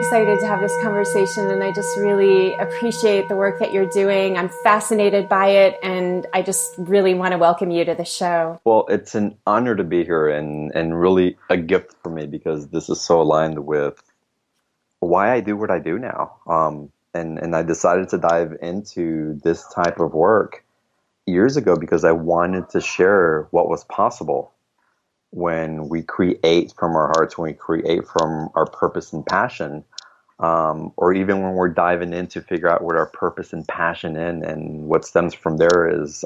excited to have this conversation, and I just really appreciate the work that you're doing. I'm fascinated by it, and I just really want to welcome you to the show. Well, it's an honor to be here and really a gift for me because this is so aligned with why I do what I do now. And I decided to dive into this type of work years ago because I wanted to share what was possible when we create from our hearts, when we create from our purpose and passion, or even when we're diving in to figure out what our purpose and passion in, and what stems from there is,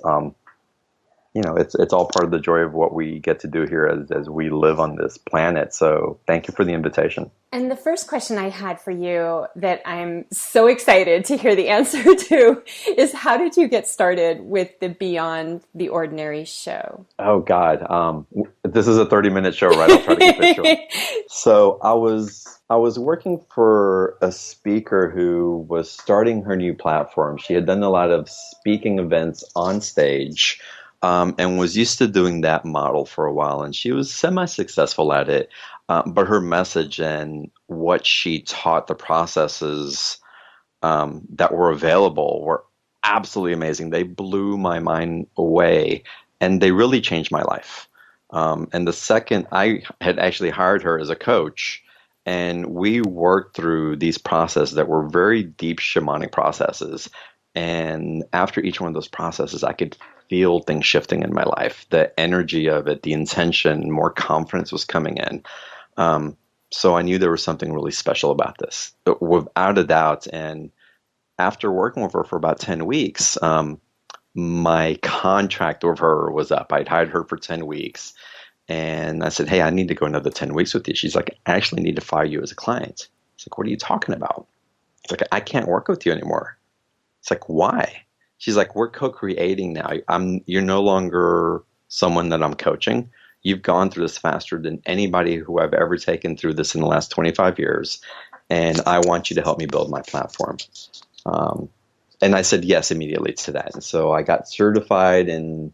it's all part of the joy of what we get to do here as we live on this planet. So thank you for the invitation. And the first question I had for you that I'm so excited to hear the answer to is, how did you get started with the Beyond the Ordinary show? Oh God, this is a 30-minute show, right? I'll try to keep it short. So I was working for a speaker who was starting her new platform. She had done a lot of speaking events on stage, and was used to doing that model for a while, and she was semi-successful at it. But her message and what she taught, the processes that were available, were absolutely amazing. They blew my mind away, and they really changed my life. And the second I had actually hired her as a coach, and we worked through these processes that were very deep shamanic processes. And after each one of those processes, I could feel things shifting in my life, the energy of it, the intention, more confidence was coming in. So I knew there was something really special about this, but without a doubt. And after working with her for about 10 weeks, my contract with her was up. I'd hired her for 10 weeks. And I said, hey, I need to go another 10 weeks with you. She's like, I actually need to fire you as a client. It's like, what are you talking about? It's like, I can't work with you anymore. It's like, why? She's like, we're co-creating now. You're no longer someone that I'm coaching. You've gone through this faster than anybody who I've ever taken through this in the last 25 years. And I want you to help me build my platform. And I said yes immediately to that. And so I got certified in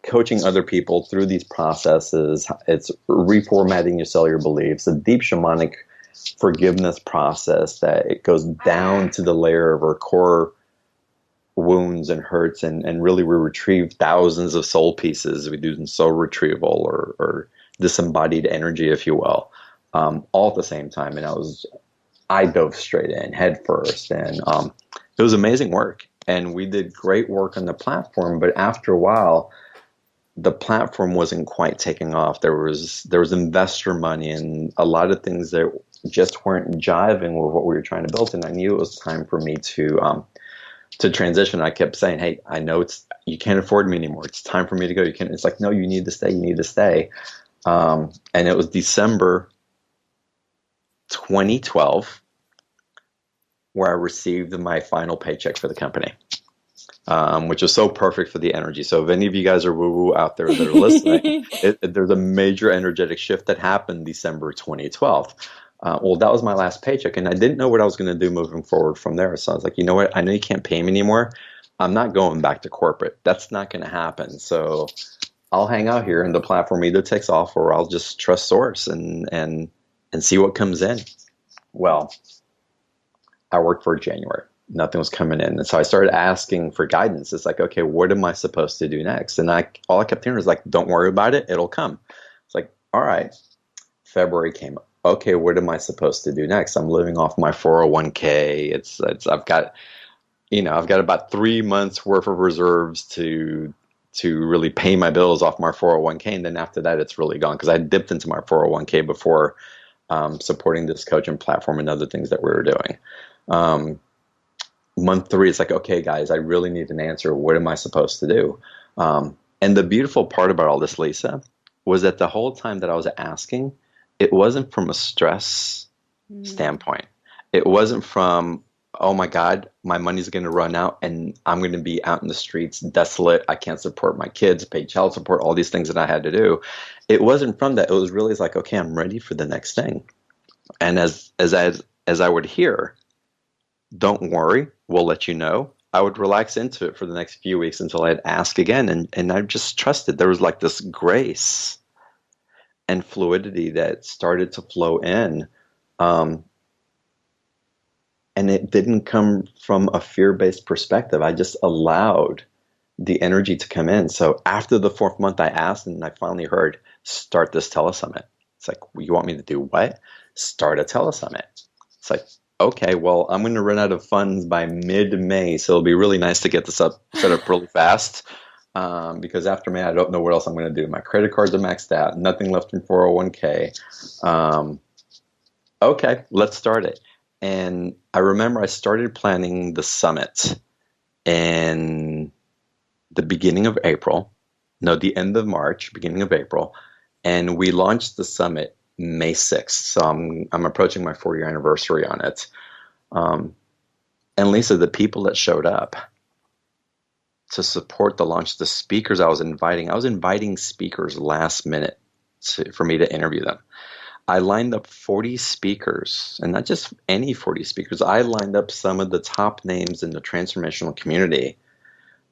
coaching other people through these processes. It's reformatting your cellular beliefs, a deep shamanic forgiveness process that it goes down to the layer of our core wounds and hurts, and really we retrieve thousands of soul pieces. We do soul retrieval or disembodied energy, if you will, all at the same time. And I dove straight in head first, and it was amazing work. And we did great work on the platform, but after a while, the platform wasn't quite taking off. There was investor money and a lot of things that just weren't jiving with what we were trying to build. And I knew it was time for me to transition. I kept saying, hey, I know you can't afford me anymore. It's time for me to go. You can't. It's like, no, you need to stay. You need to stay. And it was December 2012 where I received my final paycheck for the company, which was so perfect for the energy. So if any of you guys are woo-woo out there that are listening, there's a major energetic shift that happened December 2012. Well, that was my last paycheck, and I didn't know what I was going to do moving forward from there. So I was like, you know what? I know you can't pay me anymore. I'm not going back to corporate. That's not going to happen. So I'll hang out here, and the platform either takes off or I'll just trust source and see what comes in. Well, I worked for January. Nothing was coming in. And so I started asking for guidance. It's like, okay, what am I supposed to do next? And all I kept hearing was like, don't worry about it. It'll come. It's like, all right. February came up. Okay, what am I supposed to do next? I'm living off my 401k. I've got about 3 months worth of reserves to really pay my bills off my 401k. And then after that, it's really gone because I dipped into my 401k before supporting this coaching platform and other things that we were doing. Month 3, it's like, okay, guys, I really need an answer. What am I supposed to do? And the beautiful part about all this, Leisa, was that the whole time that I was asking, it wasn't from a stress standpoint. It wasn't from, oh my God, my money's going to run out and I'm going to be out in the streets desolate. I can't support my kids, pay child support, all these things that I had to do. It wasn't from that. It was really like, okay, I'm ready for the next thing. And as I would hear, don't worry, we'll let you know, I would relax into it for the next few weeks until I'd ask again. And I just trusted. There was like this grace and fluidity that started to flow in. And it didn't come from a fear-based perspective. I just allowed the energy to come in. So after the fourth month, I asked and I finally heard, start this telesummit. It's like, you want me to do what? Start a telesummit. It's like, okay, well, I'm going to run out of funds by mid-May. So it'll be really nice to get this set up really fast. Because after May, I don't know what else I'm going to do. My credit cards are maxed out, nothing left in 401k. Okay, let's start it. And I remember I started planning the summit in the beginning of April, no, the end of March, beginning of April, and we launched the summit May 6th. So I'm approaching my 4-year anniversary on it. And Leisa, the people that showed up to support the launch, the speakers I was inviting speakers last minute for me to interview them. I lined up 40 speakers, and not just any 40 speakers. I lined up some of the top names in the transformational community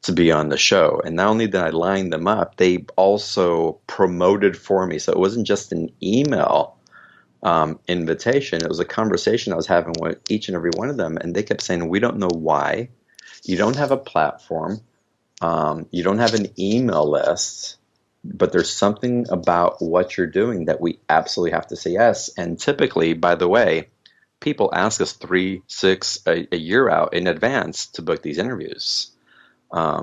to be on the show. And not only did I line them up, they also promoted for me. So it wasn't just an email invitation. It was a conversation I was having with each and every one of them. And they kept saying, we don't know why. You don't have a platform. You don't have an email list. But there's something about what you're doing that we absolutely have to say yes. And typically, by the way, people ask us 3, 6, a year out in advance to book these interviews. I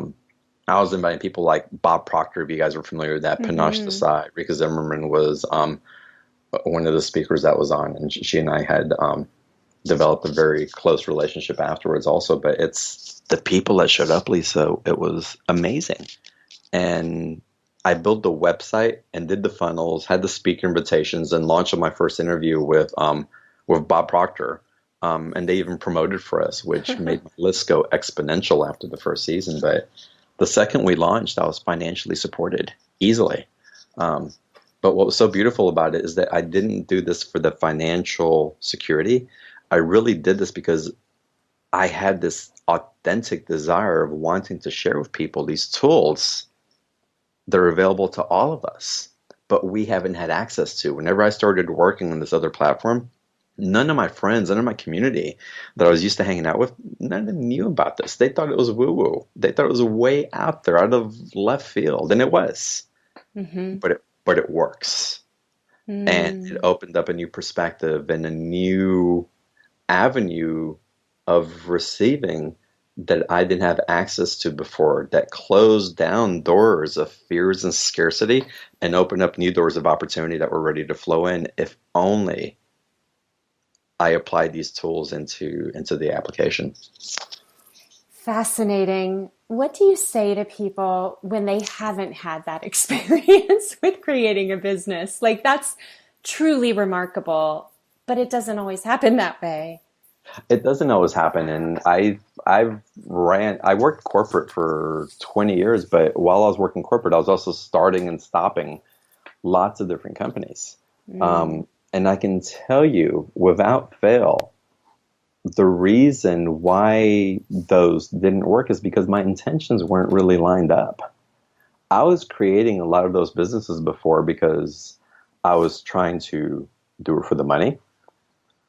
was inviting people like Bob Proctor, if you guys are familiar with that, Panache Desai. Rika Zimmerman was one of the speakers that was on, and she and I had developed a very close relationship afterwards also. But it's the people that showed up, Leisa. It was amazing. And I built the website and did the funnels, had the speaker invitations, and launched my first interview with Bob Proctor. And they even promoted for us, which made my list go exponential after the first season. But the second we launched, I was financially supported easily. But what was so beautiful about it is that I didn't do this for the financial security. I really did this because I had this authentic desire of wanting to share with people these tools that are available to all of us, but we haven't had access to. Whenever I started working on this other platform, none of my friends, none of my community that I was used to hanging out with, none of them knew about this. They thought it was woo-woo. They thought it was way out there, out of left field, and it was. But it works. And it opened up a new perspective and a new avenue of receiving that I didn't have access to before, that closed down doors of fears and scarcity and opened up new doors of opportunity that were ready to flow in if only I applied these tools into the application. Fascinating. What do you say to people when they haven't had that experience with creating a business? Like, that's truly remarkable, but it doesn't always happen that way. It doesn't always happen, and I worked corporate for 20 years, but while I was working corporate, I was also starting and stopping lots of different companies. And I can tell you without fail, the reason why those didn't work is because my intentions weren't really lined up. I was creating a lot of those businesses before because I was trying to do it for the money.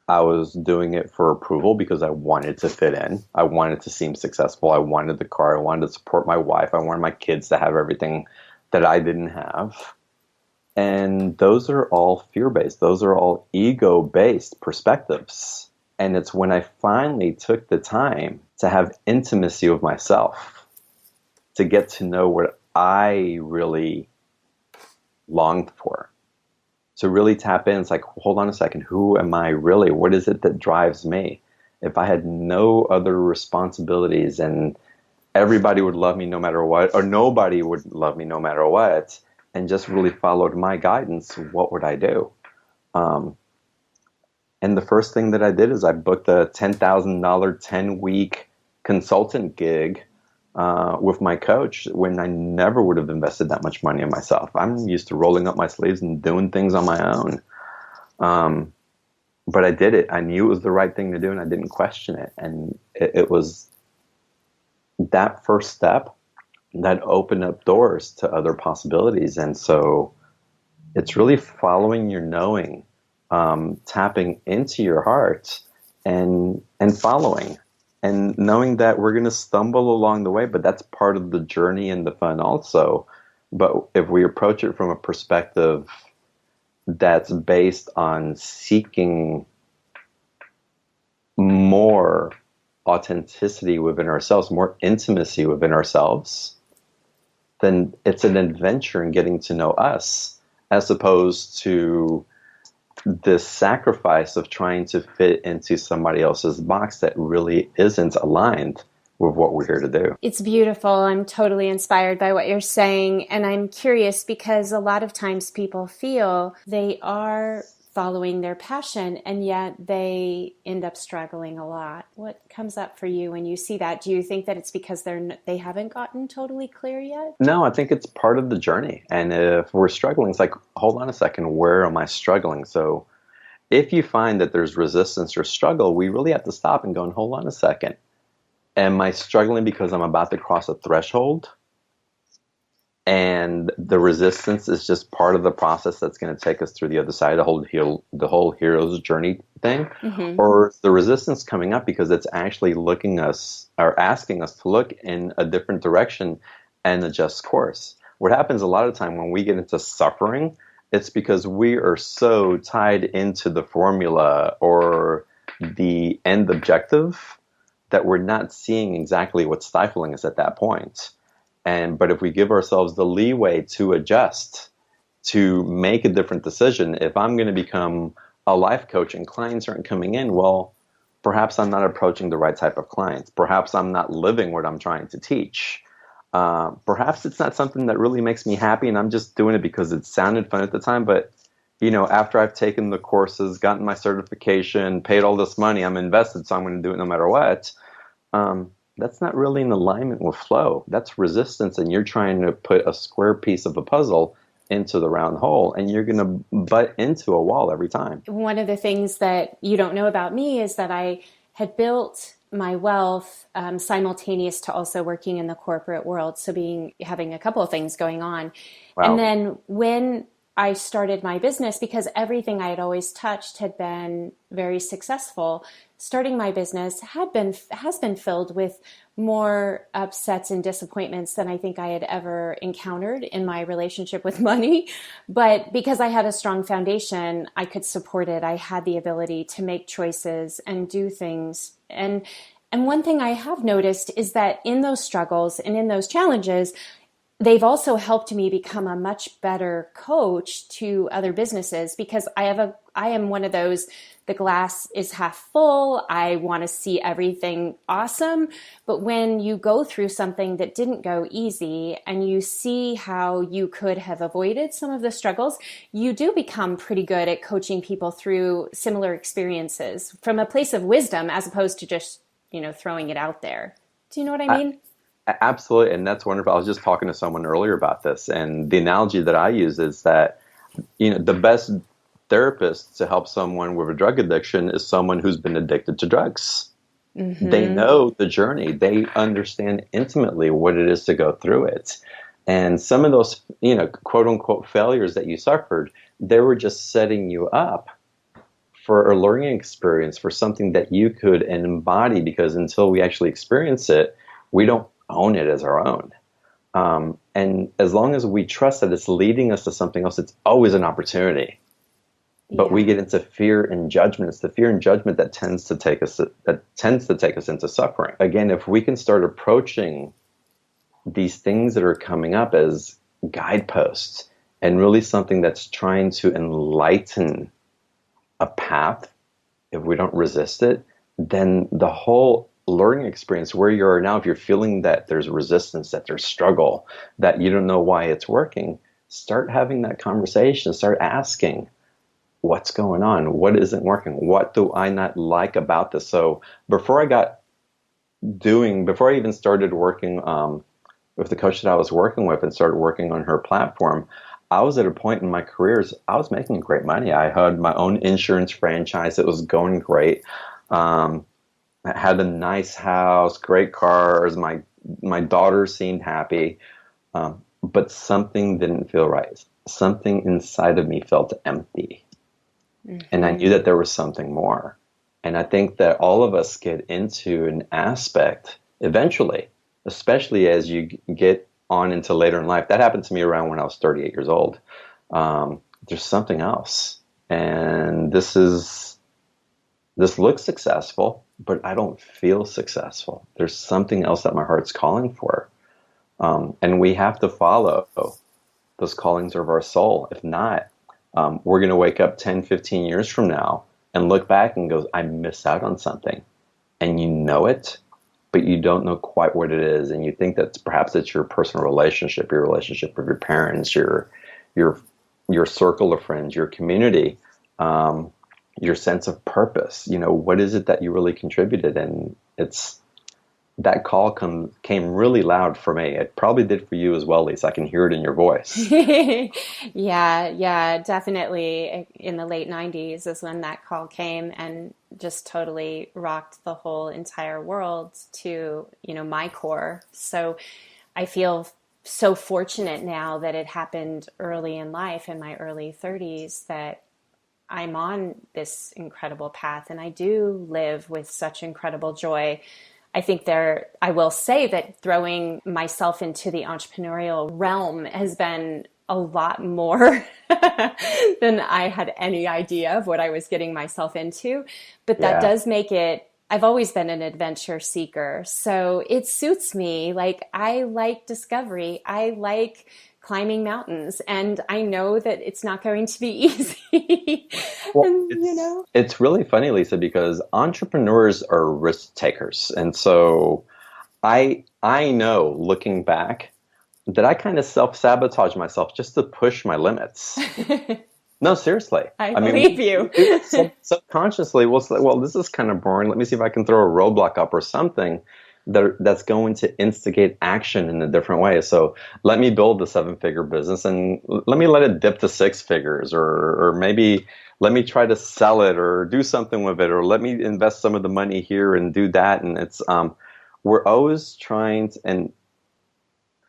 I was doing it for approval because I wanted to fit in. I wanted to seem successful. I wanted the car. I wanted to support my wife. I wanted my kids to have everything that I didn't have. And those are all fear-based. Those are all ego-based perspectives. And it's when I finally took the time to have intimacy with myself, to get to know what I really longed for, to really tap in. It's like, hold on a second, who am I really? What is it that drives me? If I had no other responsibilities and everybody would love me no matter what, or nobody would love me no matter what, and just really followed my guidance, what would I do? And the first thing that I did is I booked a $10,000 10-week consultant gig with my coach when I never would have invested that much money in myself. I'm used to rolling up my sleeves and doing things on my own. But I did it. I knew it was the right thing to do, and I didn't question it. And it was that first step that opened up doors to other possibilities. And so it's really following your knowing, tapping into your heart, and following, and knowing that we're going to stumble along the way, but that's part of the journey and the fun also. But if we approach it from a perspective that's based on seeking more authenticity within ourselves, more intimacy within ourselves, then it's an adventure in getting to know us, as opposed to this sacrifice of trying to fit into somebody else's box that really isn't aligned with what we're here to do. It's beautiful. I'm totally inspired by what you're saying. And I'm curious because a lot of times people feel they are following their passion and yet they end up struggling a lot. What comes up for you when you see that? Do you think that it's because they haven't gotten totally clear yet? No, I think it's part of the journey. And if we're struggling, it's like, hold on a second, where am I struggling? So if you find that there's resistance or struggle, we really have to stop and go and hold on a second. Am I struggling because I'm about to cross a threshold? And the resistance is just part of the process that's going to take us through the other side, the whole hero's journey thing? Mm-hmm. Or is the resistance coming up because it's actually asking us to look in a different direction and adjust course? What happens a lot of the time when we get into suffering, it's because we are so tied into the formula or the end objective that we're not seeing exactly what's stifling us at that point. But if we give ourselves the leeway to adjust, to make a different decision, if I'm going to become a life coach and clients aren't coming in, well, perhaps I'm not approaching the right type of clients. Perhaps I'm not living what I'm trying to teach. Perhaps it's not something that really makes me happy and I'm just doing it because it sounded fun at the time. But, after I've taken the courses, gotten my certification, paid all this money, I'm invested, so I'm going to do it no matter what. That's not really in alignment with flow. That's resistance, and you're trying to put a square piece of a puzzle into the round hole, and you're going to butt into a wall every time. One of the things that you don't know about me is that I had built my wealth simultaneous to also working in the corporate world, so having a couple of things going on. Wow. And then when I started my business, because everything I had always touched had been very successful, starting my business has been filled with more upsets and disappointments than I think I had ever encountered in my relationship with money. But because I had a strong foundation, I could support it. I had the ability to make choices and do things. And one thing I have noticed is that in those struggles and in those challenges, they've also helped me become a much better coach to other businesses, because I am one of those, the glass is half full. I want to see everything awesome. But when you go through something that didn't go easy and you see how you could have avoided some of the struggles, you do become pretty good at coaching people through similar experiences from a place of wisdom, as opposed to just, throwing it out there. Do you know what I mean? Absolutely, and that's wonderful. I was just talking to someone earlier about this, and the analogy that I use is that, the best therapist to help someone with a drug addiction is someone who's been addicted to drugs. Mm-hmm. They know the journey. They understand intimately what it is to go through it. And some of those, quote unquote failures that you suffered, they were just setting you up for a learning experience, for something that you could embody, because until we actually experience it, we don't own it as our own. And as long as we trust that it's leading us to something else, it's always an opportunity. But we get into fear and judgment. It's the fear and judgment that tends to take us into suffering. Again, if we can start approaching these things that are coming up as guideposts and really something that's trying to enlighten a path, if we don't resist it, then the whole learning experience where you are now, if you're feeling that there's resistance, that there's struggle, that you don't know why it's working, start having that conversation, start asking, what's going on? What isn't working? What do I not like about this? So before I even started working with the coach that I was working with and started working on her platform, I was at a point in my career, I was making great money. I had my own insurance franchise. It was going great. I had a nice house, great cars. My daughter seemed happy, but something didn't feel right. Something inside of me felt empty. Mm-hmm. And I knew that there was something more. And I think that all of us get into an aspect eventually, especially as you get on into later in life. That happened to me around when I was 38 years old. There's something else. And this looks successful, but I don't feel successful. There's something else that my heart's calling for. And we have to follow those callings of our soul. If not, we're going to wake up 10, 15 years from now and look back and go, I missed out on something. And you know it, but you don't know quite what it is. And you think that perhaps it's your personal relationship, your relationship with your parents, your circle of friends, your community, your sense of purpose. What is it that you really contributed? And that call came really loud for me. It probably did for you as well, Lisa. I can hear it in your voice. Yeah, definitely. In the late 90s is when that call came and just totally rocked the whole entire world to, my core. So I feel so fortunate now that it happened early in life, in my early 30s, that I'm on this incredible path and I do live with such incredible joy. I will say that throwing myself into the entrepreneurial realm has been a lot more than I had any idea of what I was getting myself into. But that Yeah. does make it, I've always been an adventure seeker. So it suits me. Like, I like discovery. I like climbing mountains. And I know that it's not going to be easy. Well, And, it's really funny, Lisa, because entrepreneurs are risk takers. And so I know looking back that I kind of self-sabotage myself just to push my limits. No, seriously. I I mean, believe we you. do it subconsciously. We'll say, well, this is kind of boring. Let me see if I can throw a roadblock up or something that's going to instigate action in a different way. So let me build a 7-figure business and let me let it dip to 6 figures, or maybe let me try to sell it or do something with it, or let me invest some of the money here and do that. And we're always trying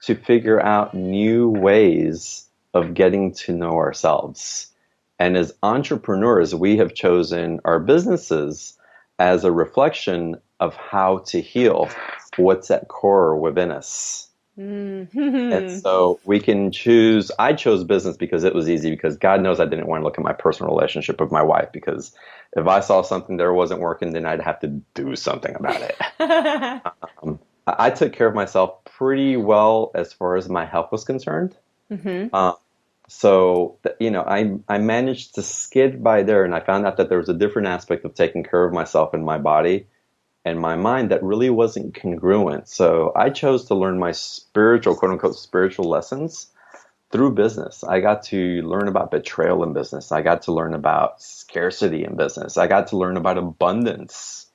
to figure out new ways of getting to know ourselves. And as entrepreneurs, we have chosen our businesses as a reflection of how to heal what's at core within us. And Mm-hmm. so we can choose. I chose business because it was easy, because God knows I didn't want to look at my personal relationship with my wife, because if I saw something there wasn't working, then I'd have to do something about it. I took care of myself pretty well as far as my health was concerned. Mm-hmm. Um, I managed to skid by there, and I found out that there was a different aspect of taking care of myself and my body and my mind that really wasn't congruent. So I chose to learn my spiritual, quote unquote, spiritual lessons through business. I got to learn about betrayal in business. I got to learn about scarcity in business. I got to learn about abundance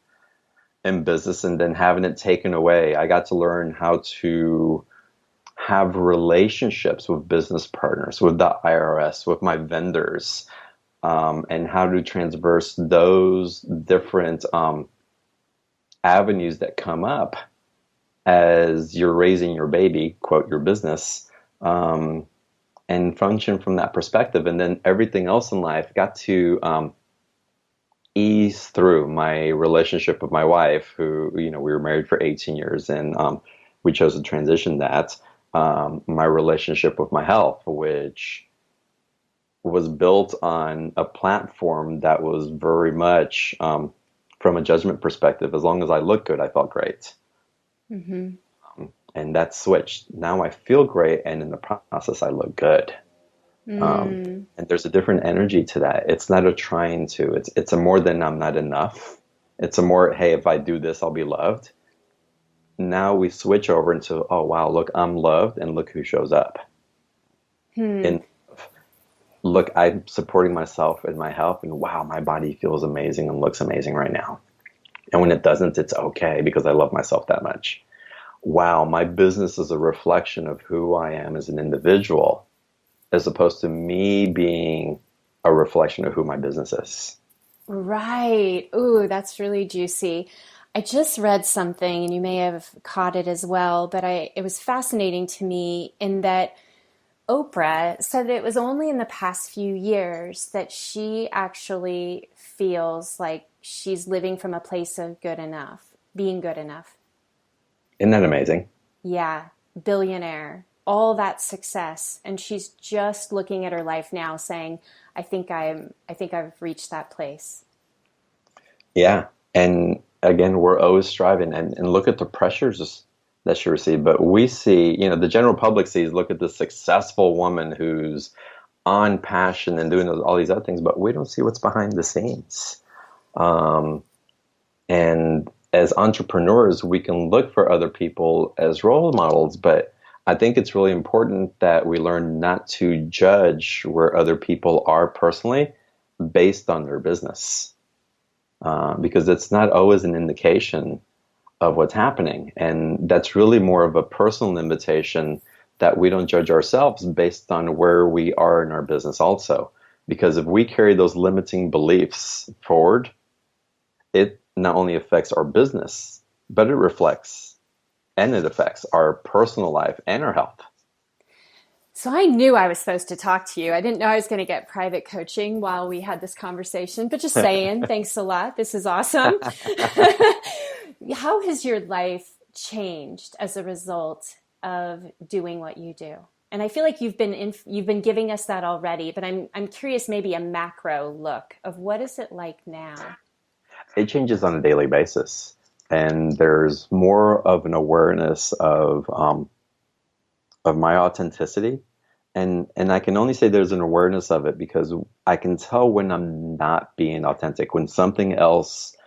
in business and then having it taken away. I got to learn how to have relationships with business partners, with the IRS, with my vendors, and how to transverse those different avenues that come up as you're raising your baby, quote, your business, and function from that perspective. And then everything else in life got to ease through. My relationship with my wife, who, we were married for 18 years, and we chose to transition that. My relationship with my health, which was built on a platform that was very much from a judgment perspective. As long as I looked good, I felt great. Mm-hmm. And that switched. Now I feel great, and in the process, I look good. Mm. And there's a different energy to that. It's not a trying to. It's a more than I'm not enough. It's a more, hey, if I do this, I'll be loved. Now we switch over into, oh wow, look, I'm loved, and look who shows up. Hmm. And look, I'm supporting myself and my health, and wow, my body feels amazing and looks amazing right now. And when it doesn't, it's okay, because I love myself that much. Wow, my business is a reflection of who I am as an individual, as opposed to me being a reflection of who my business is. Right. Ooh, that's really juicy. I just read something, and you may have caught it as well, but it was fascinating to me in that Oprah said that it was only in the past few years that she actually feels like she's living from a place of good enough, being good enough. Isn't that amazing? Yeah, billionaire, all that success, and she's just looking at her life now saying, I think I've reached that place. Yeah. And again, we're always striving and look at the pressures that she received. But we see, the general public sees, look at the successful woman who's on passion and doing all these other things, but we don't see what's behind the scenes. Um, and as entrepreneurs, we can look for other people as role models, but I think it's really important that we learn not to judge where other people are personally based on their business, because it's not always an indication of what's happening. And that's really more of a personal invitation that we don't judge ourselves based on where we are in our business also. Because if we carry those limiting beliefs forward, it not only affects our business, but it reflects and it affects our personal life and our health. So I knew I was supposed to talk to you. I didn't know I was going to get private coaching while we had this conversation, but just saying, thanks a lot. This is awesome. How has your life changed as a result of doing what you do? And I feel like you've been giving us that already, but I'm curious, maybe a macro look of what is it like now? It changes on a daily basis. And there's more of an awareness of my authenticity. And I can only say there's an awareness of it because I can tell when I'm not being authentic, when something else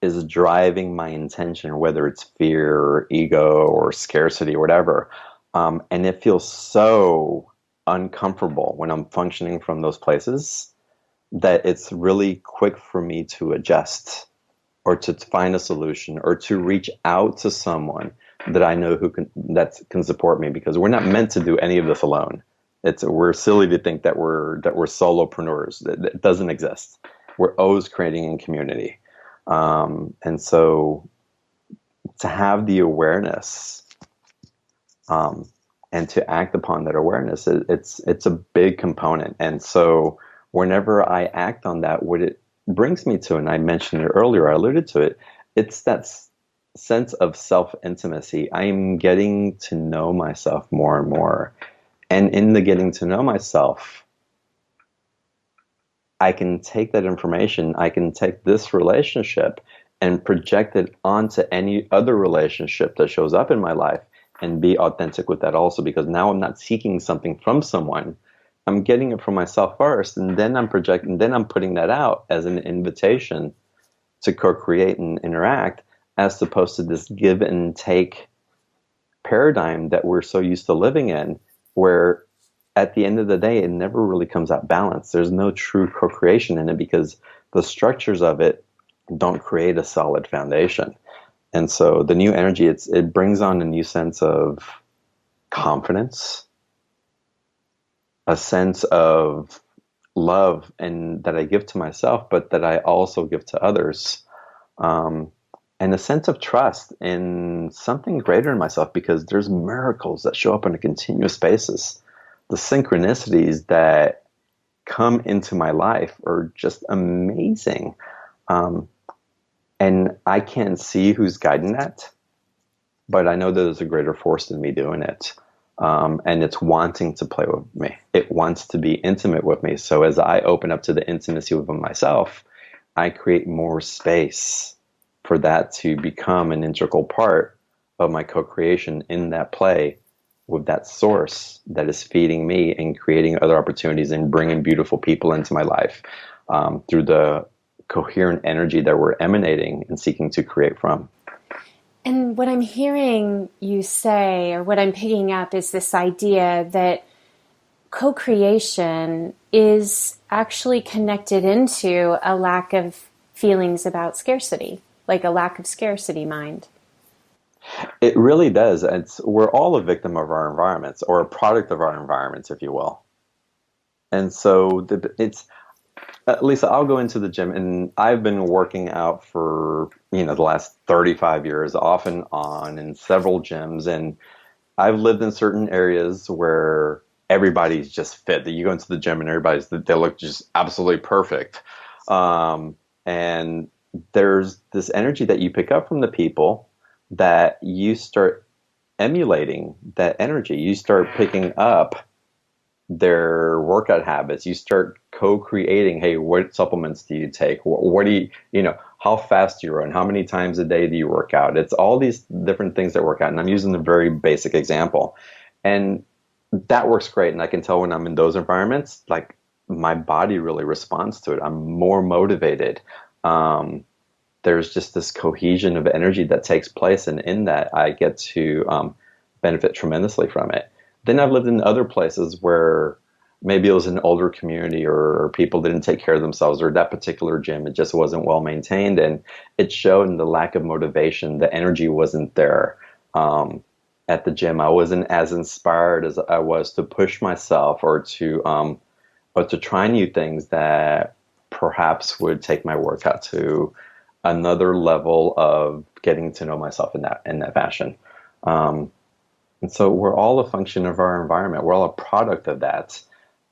is driving my intention, whether it's fear or ego or scarcity or whatever. And it feels so uncomfortable when I'm functioning from those places that it's really quick for me to adjust or to find a solution or to reach out to someone that I know that can support me, because we're not meant to do any of this alone. We're silly to think that we're solopreneurs. That doesn't exist. We're always creating in community. And so to have the awareness, and to act upon that awareness, it's a big component. And so whenever I act on that, what it brings me to, and I mentioned it earlier, I alluded to it, it's that sense of self-intimacy. I'm getting to know myself more and more. And in the getting to know myself, I can take that information, I can take this relationship and project it onto any other relationship that shows up in my life and be authentic with that also, because now I'm not seeking something from someone. I'm getting it from myself first, and then I'm projecting, then I'm putting that out as an invitation to co-create and interact, as opposed to this give and take paradigm that we're so used to living in, where at the end of the day, it never really comes out balanced. There's no true co-creation in it because the structures of it don't create a solid foundation. And so the new energy, it brings on a new sense of confidence, a sense of love, and that I give to myself, but that I also give to others. And a sense of trust in something greater in myself, because there's miracles that show up on a continuous basis. The synchronicities that come into my life are just amazing. And I can't see who's guiding that, but I know that there's a greater force than me doing it. And it's wanting to play with me. It wants to be intimate with me. So as I open up to the intimacy with myself, I create more space for that to become an integral part of my co-creation in that play with that source that is feeding me and creating other opportunities and bringing beautiful people into my life, through the coherent energy that we're emanating and seeking to create from. And what I'm hearing you say, or what I'm picking up, is this idea that co-creation is actually connected into a lack of feelings about scarcity, like a lack of scarcity mind. It really does. We're all a victim of our environments, or a product of our environments, if you will. And so it's Lisa, I'll go into the gym, and I've been working out for, the last 35 years, off and on, in several gyms. And I've lived in certain areas where everybody's just fit. That you go into the gym and they look just absolutely perfect. And there's this energy that you pick up from the people that you start emulating that energy. You start picking up their workout habits. You start co-creating. Hey, what supplements do you take? What do how fast do you run? How many times a day do you work out? It's all these different things that work out. And I'm using a very basic example. And that works great. And I can tell when I'm in those environments, like my body really responds to it. I'm more motivated. There's just this cohesion of energy that takes place. And in that, I get to benefit tremendously from it. Then I've lived in other places where maybe it was an older community or people didn't take care of themselves, or that particular gym, it just wasn't well maintained. And it showed in the lack of motivation. The energy wasn't there. At the gym, I wasn't as inspired as I was to push myself or to try new things that perhaps would take my workout to another level of getting to know myself in that fashion. And so we're all a function of our environment. We're all a product of that.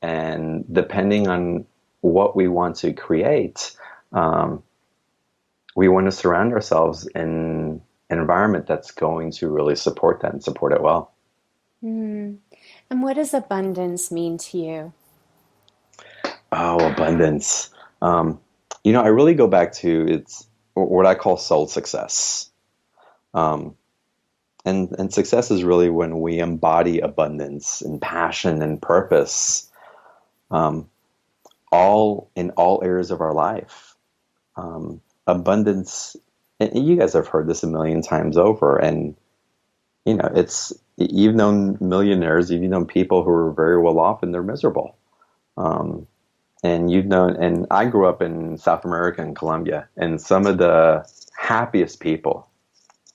And depending on what we want to create, we want to surround ourselves in an environment that's going to really support that and support it well. Mm. And what does abundance mean to you? Oh, abundance. I really go back to it's what I call soul success. And success is really when we embody abundance and passion and purpose, all in all areas of our life. Abundance, and you guys have heard this a million times over, and you've known millionaires, you've known people who are very well off and they're miserable. And I grew up in South America in Colombia, and some of the happiest people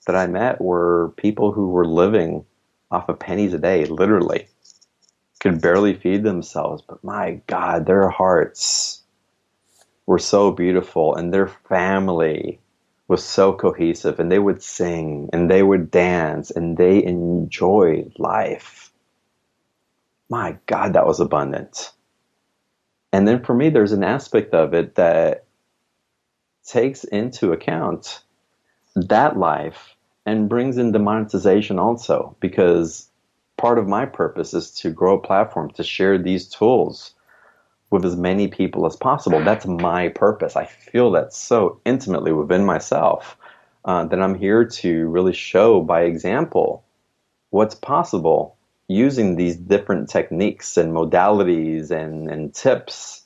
that I met were people who were living off of pennies a day, literally. Could barely feed themselves, but my God, their hearts were so beautiful, and their family was so cohesive, and they would sing, and they would dance, and they enjoyed life. My God, that was abundant. And then for me, there's an aspect of it that takes into account that life and brings in the monetization also, because part of my purpose is to grow a platform to share these tools with as many people as possible. That's my purpose. I feel that so intimately within myself that I'm here to really show by example what's possible using these different techniques and modalities and tips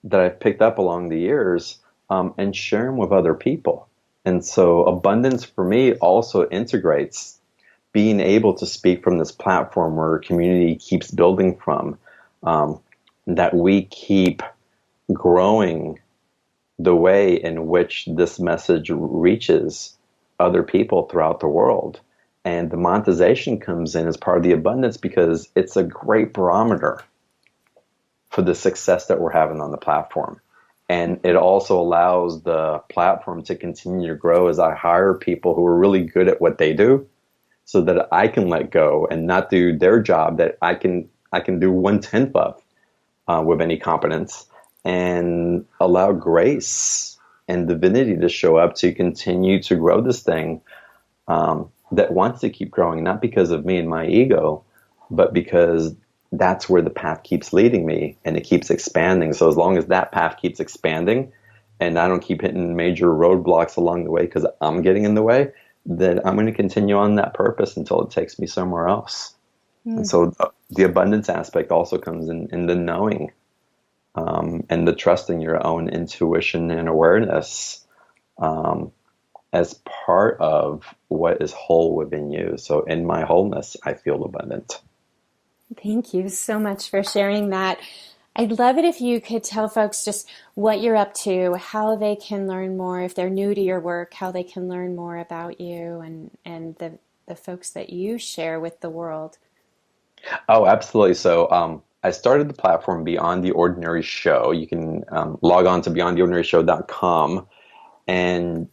that I've picked up along the years and share them with other people. And so abundance for me also integrates being able to speak from this platform where a community keeps building from, that we keep growing the way in which this message reaches other people throughout the world. And the monetization comes in as part of the abundance because it's a great barometer for the success that we're having on the platform. And it also allows the platform to continue to grow as I hire people who are really good at what they do, so that I can let go and not do their job that I can do 1/10 of with any competence, and allow grace and divinity to show up to continue to grow this thing that wants to keep growing, not because of me and my ego, but because that's where the path keeps leading me, and it keeps expanding. So as long as that path keeps expanding and I don't keep hitting major roadblocks along the way because I'm getting in the way, then I'm going to continue on that purpose until it takes me somewhere else. Mm. And so the abundance aspect also comes in the knowing and the trusting your own intuition and awareness as part of what is whole within you. So in my wholeness, I feel abundant. Thank you so much for sharing that. I'd love it if you could tell folks just what you're up to, how they can learn more, if they're new to your work, how they can learn more about you and the folks that you share with the world. Oh, absolutely. So I started the platform Beyond the Ordinary Show. You can log on to beyondtheordinaryshow.com, and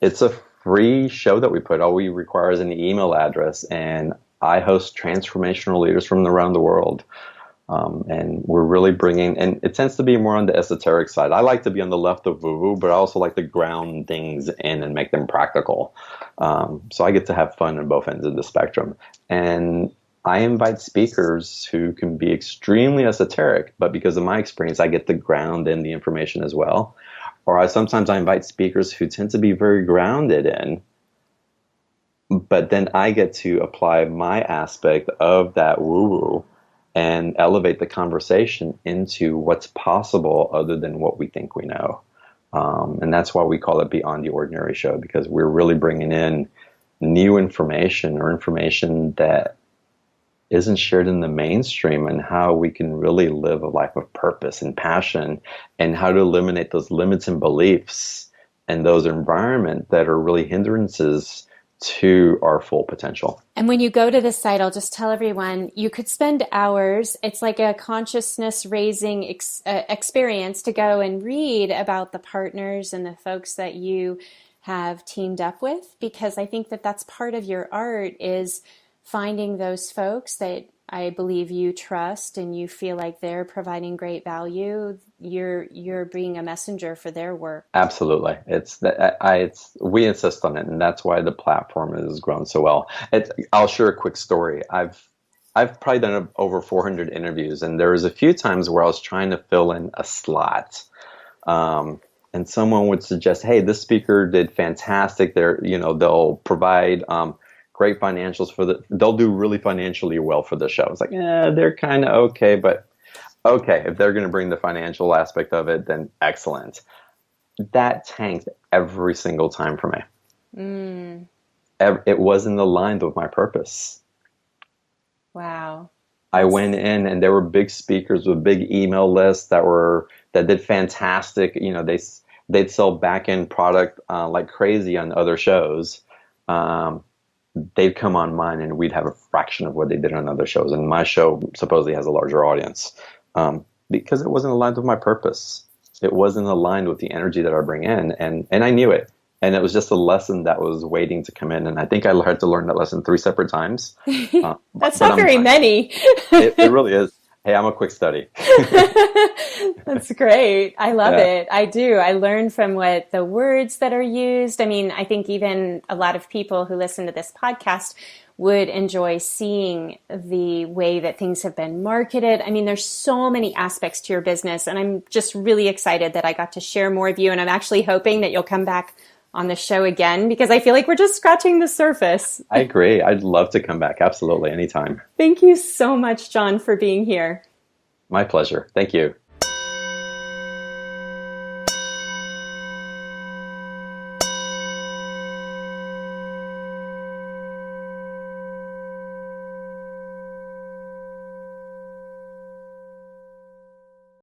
it's a free show that we put. All we require is an email address, and I host transformational leaders from around the world And we're really bringing, and it tends to be more on the esoteric side. I like to be on the left of woo-woo, but I also like to ground things in and make them practical. So I get to have fun on both ends of the spectrum. And I invite speakers who can be extremely esoteric, but because of my experience, I get to ground in the information as well. Or sometimes I invite speakers who tend to be very grounded in, but then I get to apply my aspect of that woo-woo and elevate the conversation into what's possible other than what we think we know. And that's why we call it Beyond the Ordinary Show, because we're really bringing in new information or information that isn't shared in the mainstream, and how we can really live a life of purpose and passion, and how to eliminate those limits and beliefs and those environments that are really hindrances to our full potential. And when you go to the site, I'll just tell everyone, you could spend hours. It's like a consciousness raising experience to go and read about the partners and the folks that you have teamed up with, because I think that that's part of your art, is finding those folks that I believe you trust and you feel like they're providing great value. You're being a messenger for their work. Absolutely. We insist on it, and that's why the platform has grown so well. I'll share a quick story. I've probably done over 400 interviews, and there was a few times where I was trying to fill in a slot. And someone would suggest, "Hey, this speaker did fantastic. They'll provide great financials they'll do really financially well for the show." It's like, they're kind of okay, but okay, if they're going to bring the financial aspect of it, then excellent. That tanked every single time for me. It wasn't aligned with my purpose. Wow. I went in and there were big speakers with big email lists that did fantastic. They'd sell back-end product like crazy on other shows. They'd come on mine and we'd have a fraction of what they did on other shows. And my show supposedly has a larger audience because it wasn't aligned with my purpose. It wasn't aligned with the energy that I bring in. And I knew it. And it was just a lesson that was waiting to come in. And I think I had to learn that lesson 3 separate times. That's not very many. It really is. Hey, I'm a quick study. That's great. I love it. I do. I learn from what the words that are used. I mean, I think even a lot of people who listen to this podcast would enjoy seeing the way that things have been marketed. I mean, there's so many aspects to your business, and I'm just really excited that I got to share more of you. And I'm actually hoping that you'll come back on the show again, because I feel like we're just scratching the surface. I agree. I'd love to come back. Absolutely. Anytime. Thank you so much, John, for being here. My pleasure. Thank you.